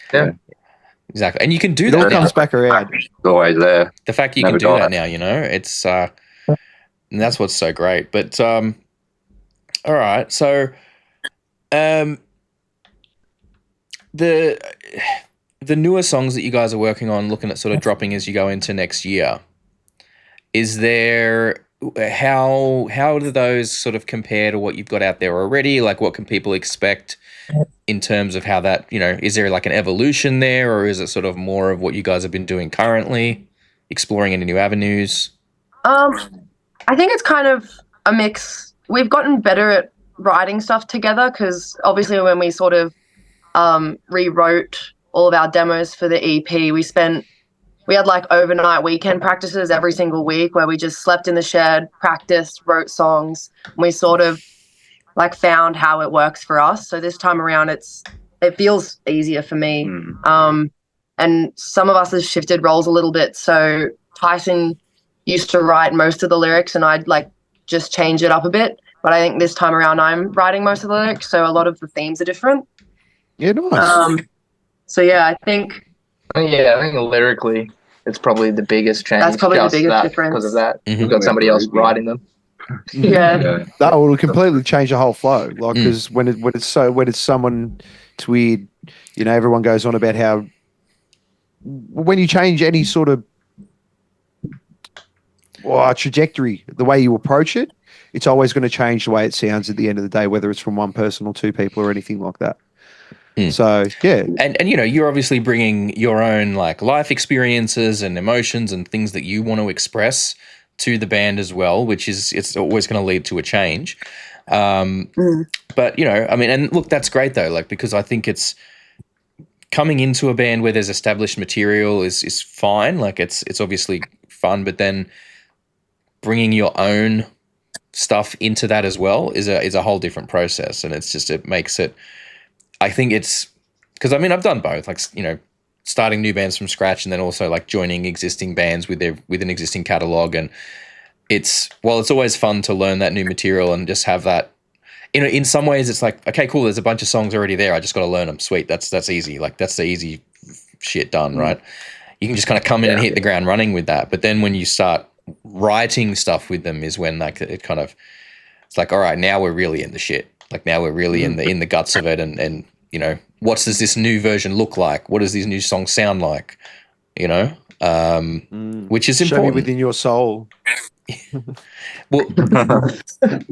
Speaker 1: Exactly. And you can do
Speaker 2: it
Speaker 1: that.
Speaker 2: It all comes back around.
Speaker 6: It's always there.
Speaker 1: The fact you can do that now, it's and that's what's so great. But all right, so the newer songs that you guys are working on, looking at sort of dropping as you go into next year, is there how do those sort of compare to what you've got out there already? Like, what can people expect in terms of how that, is there like an evolution there, or is it sort of more of what you guys have been doing currently, exploring any new avenues?
Speaker 7: I think it's kind of a mix. We've gotten better at writing stuff together because obviously when we sort of rewrote all of our demos for the EP, we had like overnight weekend practices every single week where we just slept in the shed, practiced, wrote songs, and we sort of like found how it works for us. So this time around it feels easier for me. And some of us have shifted roles a little bit. So Tyson used to write most of the lyrics and I'd like just change it up a bit. But I think this time around I'm writing most of the lyrics, so a lot of the themes are different.
Speaker 2: Yeah, nice.
Speaker 7: So yeah, I think
Speaker 9: lyrically it's probably the biggest change.
Speaker 7: That's probably the biggest difference
Speaker 9: because of that. We've got somebody else writing them.
Speaker 7: Yeah.
Speaker 2: That will completely change the whole flow. Like, because when it's someone, it's weird. Everyone goes on about how when you change any sort of trajectory, the way you approach it, it's always going to change the way it sounds at the end of the day, whether it's from one person or two people or anything like that. So yeah,
Speaker 1: and you're obviously bringing your own like life experiences and emotions and things that you want to express to the band as well, which is it's always going to lead to a change. But and look, that's great though, like, because I think it's coming into a band where there's established material is fine, like it's obviously fun, but then bringing your own stuff into that as well is a whole different process, and it makes it. I think it's because I've done both, like starting new bands from scratch and then also like joining existing bands with an existing catalog, and it's always fun to learn that new material and just have that. In some ways it's like, okay, cool, there's a bunch of songs already there, I just got to learn them. Sweet, that's easy. Like that's the easy shit done, right? You can just kind of come in and hit the ground running with that. But then when you start writing stuff with them is when like it's like, all right, now we're really in the shit. Like now we're really in the guts of it, and what does this new version look like? What does these new songs sound like? Which is important.
Speaker 2: Show me within your soul.
Speaker 1: Well,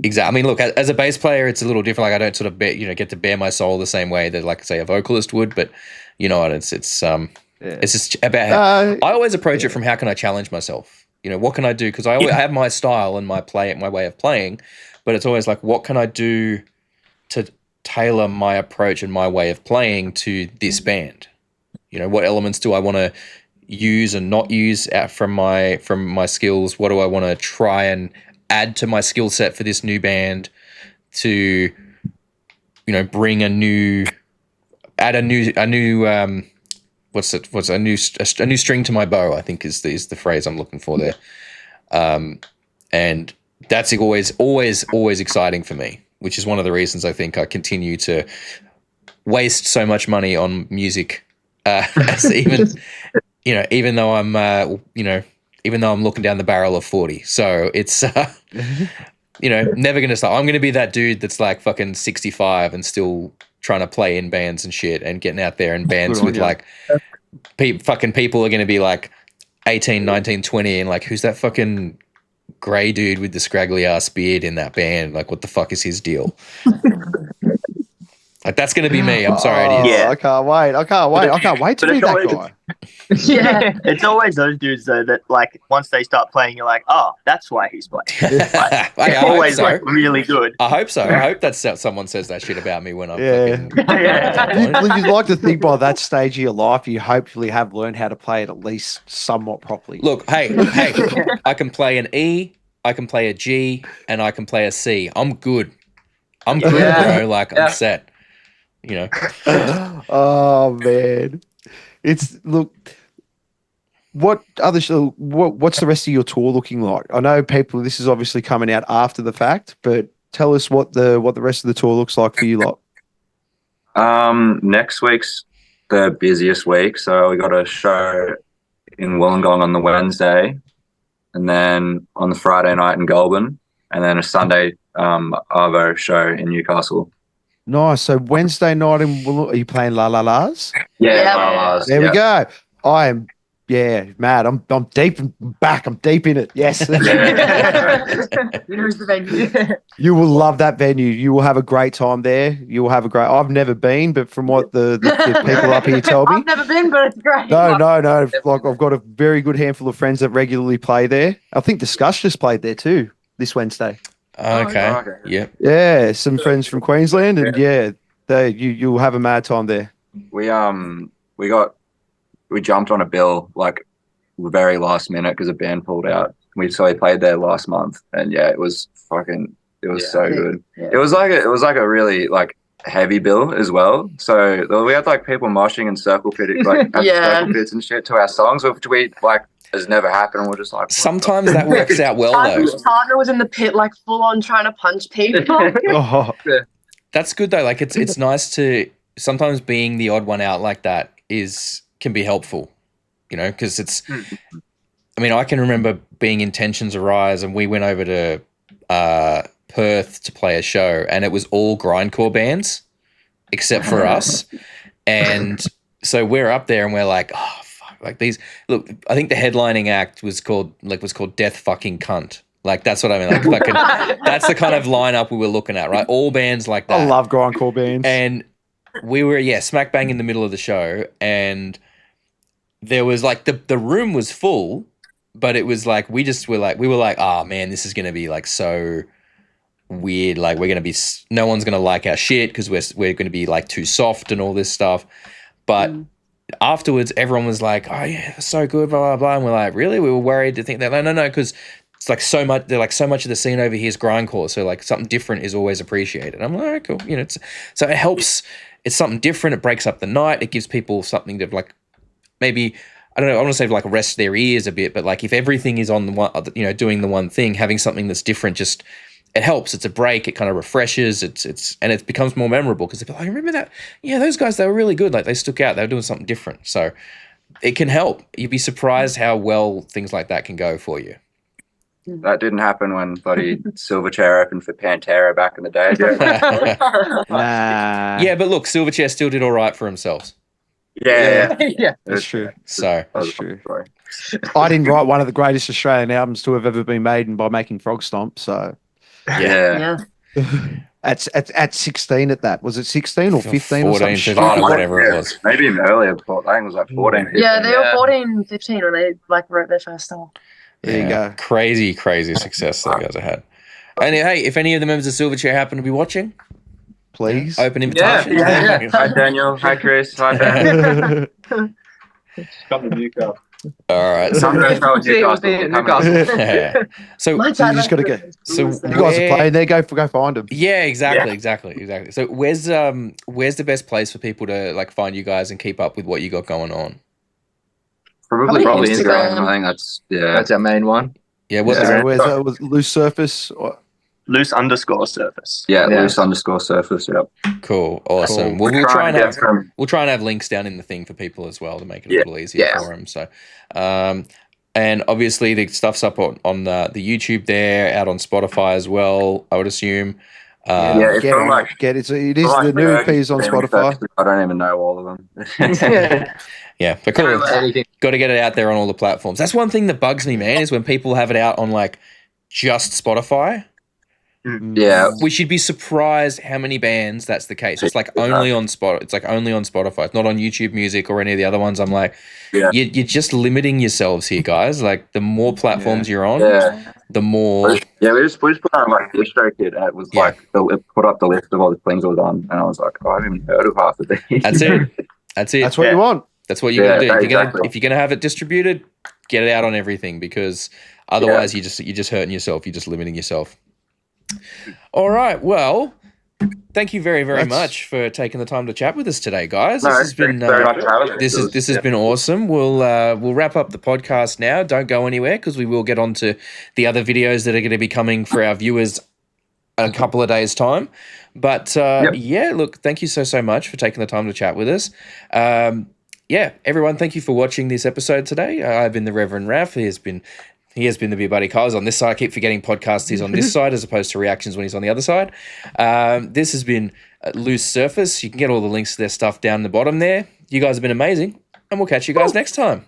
Speaker 1: exactly. I mean, look, as a bass player, it's a little different. Like I don't sort of get to bare my soul the same way that, like, say, a vocalist would. But you know what? It's just about. I always approach it from how can I challenge myself. You know, what can I do? Because I have my style and my way of playing, but it's always like, what can I do to tailor my approach and my way of playing to this band? You know, what elements do I want to use and not use from my skills? What do I want to try and add to my skill set for this new band to, you know, bring a new string to my bow, I think is the phrase I'm looking for there. And that's always exciting for me, which is one of the reasons I think I continue to waste so much money on music, even though I'm looking down the barrel of 40. So it's, never going to stop. I'm going to be that dude that's like fucking 65 and still trying to play in bands and shit and getting out there in bands with like fucking people are going to be like 18, 19, 20 and like, who's that fucking grey dude with the scraggly ass beard in that band? Like, what the fuck is his deal? Like, that's going to be me. I'm sorry.
Speaker 2: I can't wait. I can't wait to be that guy.
Speaker 11: Yeah, it's always those dudes though that like once they start playing, you're like, oh, that's why he's playing. Like,
Speaker 1: I
Speaker 11: always
Speaker 1: so.
Speaker 11: like really good.
Speaker 1: I hope so. I hope that someone says that shit about me when I'm.
Speaker 2: You'd like to think by that stage of your life, you hopefully have learned how to play it at least somewhat properly.
Speaker 1: Look, hey, I can play an E, I can play a G, and I can play a C. I'm good. I'm good, bro. Like I'm set. You know.
Speaker 2: Oh man, what's the rest of your tour looking like? I know people. This is obviously coming out after the fact, but tell us what the rest of the tour looks like for you lot.
Speaker 6: Next week's the busiest week, so we got a show in Wollongong on the Wednesday, and then on the Friday night in Goulburn, and then a Sunday Arvo show in Newcastle.
Speaker 2: Nice. So Wednesday night are you playing La La La's?
Speaker 6: Yeah, La La La's.
Speaker 2: There we go. I am. Yeah, Matt, I'm deep back. I'm deep in it. Yes.
Speaker 7: Here's the venue.
Speaker 2: You will love that venue. You will have a great time there. You will have a great. I've never been, but from what the people up here tell me,
Speaker 7: I've never been, but it's great.
Speaker 2: No. Like I've got a very good handful of friends that regularly play there. I think Discuss just played there too this Wednesday.
Speaker 1: Okay. Yeah.
Speaker 2: Yeah, some friends from Queensland, and you'll have a mad time there.
Speaker 6: We jumped on a bill like very last minute because a band pulled out. We played there last month, and it was so good. Yeah. It was like a really like heavy bill as well. So we had like people moshing and circle pitting circle pits and shit to our songs, which we like has never happened. And we're just like,
Speaker 1: sometimes that works out well though.
Speaker 7: My partner was in the pit like full on trying to punch people.
Speaker 1: That's good though. Like it's nice to sometimes being the odd one out like that can be helpful, you know, because it's. I mean, I can remember being in Tensions Arise, and we went over to Perth to play a show, and it was all grindcore bands except for us, and so we're up there and we're like, oh fuck, like these. Look, I think the headlining act was called Death Fucking Cunt. Like that's what I mean. Like fucking, that's the kind of lineup we were looking at, right? All bands like that.
Speaker 2: I love grindcore bands,
Speaker 1: and we were smack bang in the middle of the show, and there was like the room was full, but it was like we were like, oh man, this is gonna be like so weird. Like no one's gonna like our shit because we're gonna be like too soft and all this stuff. But afterwards, everyone was like, oh yeah, so good, blah blah blah. And we're like, really? We were worried to think that no, because it's like so much. They're like so much of the scene over here is grindcore, so like something different is always appreciated. I'm like, cool, you know. So it helps. It's something different. It breaks up the night. It gives people something to like. Maybe, I don't know, I want to say like rest their ears a bit, but like if everything is on the one, you know, doing the one thing, having something that's different, just, it helps. It's a break. It kind of refreshes. And it becomes more memorable because they're like, I remember that. Yeah, those guys, they were really good. Like they stuck out. They were doing something different. So it can help. You'd be surprised how well things like that can go for you.
Speaker 6: That didn't happen when bloody Silverchair opened for Pantera back in the day.
Speaker 1: Yeah, but look, Silverchair still did all right for themselves.
Speaker 9: Yeah.
Speaker 2: That's true.
Speaker 1: So
Speaker 2: That's true. I didn't write one of the greatest Australian albums to have ever been made by making Frog Stomp. So
Speaker 1: yeah.
Speaker 2: at 16 at that. Was it 16 or 15 or
Speaker 1: 14,
Speaker 2: something?
Speaker 1: 15, whatever it was.
Speaker 6: Maybe even earlier. I think it was like 14. 15.
Speaker 7: Yeah, they were 14, 15 when they wrote their first song.
Speaker 2: There you go.
Speaker 1: Crazy success that you guys have had. And hey, if any of the members of Silverchair happen to be watching,
Speaker 2: please
Speaker 1: open invitation.
Speaker 6: Yeah. Hi Daniel. Hi Chris. Hi Ben.
Speaker 8: Come to Newcastle.
Speaker 1: All right.
Speaker 6: So,
Speaker 1: so
Speaker 2: you just got to get.
Speaker 1: So
Speaker 2: you guys are playing there. Go find them.
Speaker 1: Yeah, exactly. So where's the best place for people to like find you guys and keep up with what you got going on?
Speaker 6: Probably Instagram. I think that's
Speaker 9: our main one.
Speaker 1: Yeah, what's
Speaker 2: where's that? Was Loose Surface?
Speaker 11: Loose_surface.
Speaker 6: Yeah, loose_surface. Yep.
Speaker 1: Cool, awesome.
Speaker 6: Cool.
Speaker 1: We'll try and have links down in the thing for people as well to make it a little easier for them. So, and obviously the stuff's up on the YouTube there, out on Spotify as well. I would assume.
Speaker 2: It is the new EPs on Spotify.
Speaker 6: I don't even know all of them.
Speaker 1: Yeah, but cool. Got to get it out there on all the platforms. That's one thing that bugs me, man, is when people have it out on like just Spotify.
Speaker 6: Yeah,
Speaker 1: we should be surprised how many bands that's the case. It's like only on Spotify. It's not on YouTube Music or any of the other ones. I'm like, you're just limiting yourselves here, guys. Like the more platforms you're on, the more.
Speaker 6: Yeah, we just put on like DistroKid, and it was like it put up the list of all the things I was on, and I was like, I haven't even heard of half of these.
Speaker 1: That's it.
Speaker 2: That's what you want.
Speaker 1: That's what you're gonna do. If you're gonna have it distributed, get it out on everything, because otherwise you're just hurting yourself. You're just limiting yourself. All right. Well, thank you very, very much for taking the time to chat with us today, guys. This has been awesome. We'll wrap up the podcast now. Don't go anywhere, because we will get on to the other videos that are going to be coming for our viewers in a couple of days' time. But look, thank you so much for taking the time to chat with us. Everyone, thank you for watching this episode today. I've been the Reverend Raff. He has been the BeerBuddy Kyle's on this side. I keep forgetting podcast. He's on this side as opposed to reactions when he's on the other side. This has been Loose Surface. You can get all the links to their stuff down the bottom there. You guys have been amazing, and we'll catch you guys next time.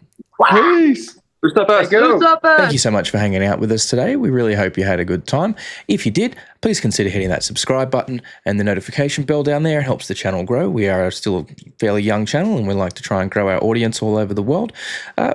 Speaker 2: Peace.
Speaker 1: Thank you so much for hanging out with us today. We really hope you had a good time. If you did, please consider hitting that subscribe button and the notification bell down there. It helps the channel grow. We are still a fairly young channel, and we like to try and grow our audience all over the world.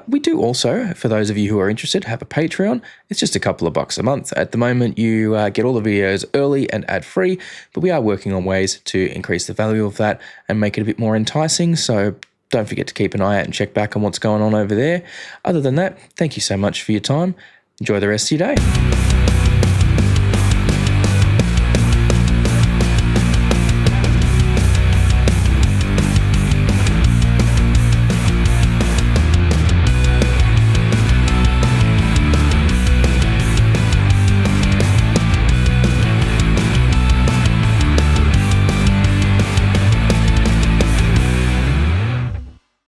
Speaker 1: We do also, for those of you who are interested, have a Patreon. It's just a couple of bucks a month. At the moment, you get all the videos early and ad-free, but we are working on ways to increase the value of that and make it a bit more enticing. So don't forget to keep an eye out and check back on what's going on over there. Other than that, thank you so much for your time. Enjoy the rest of your day.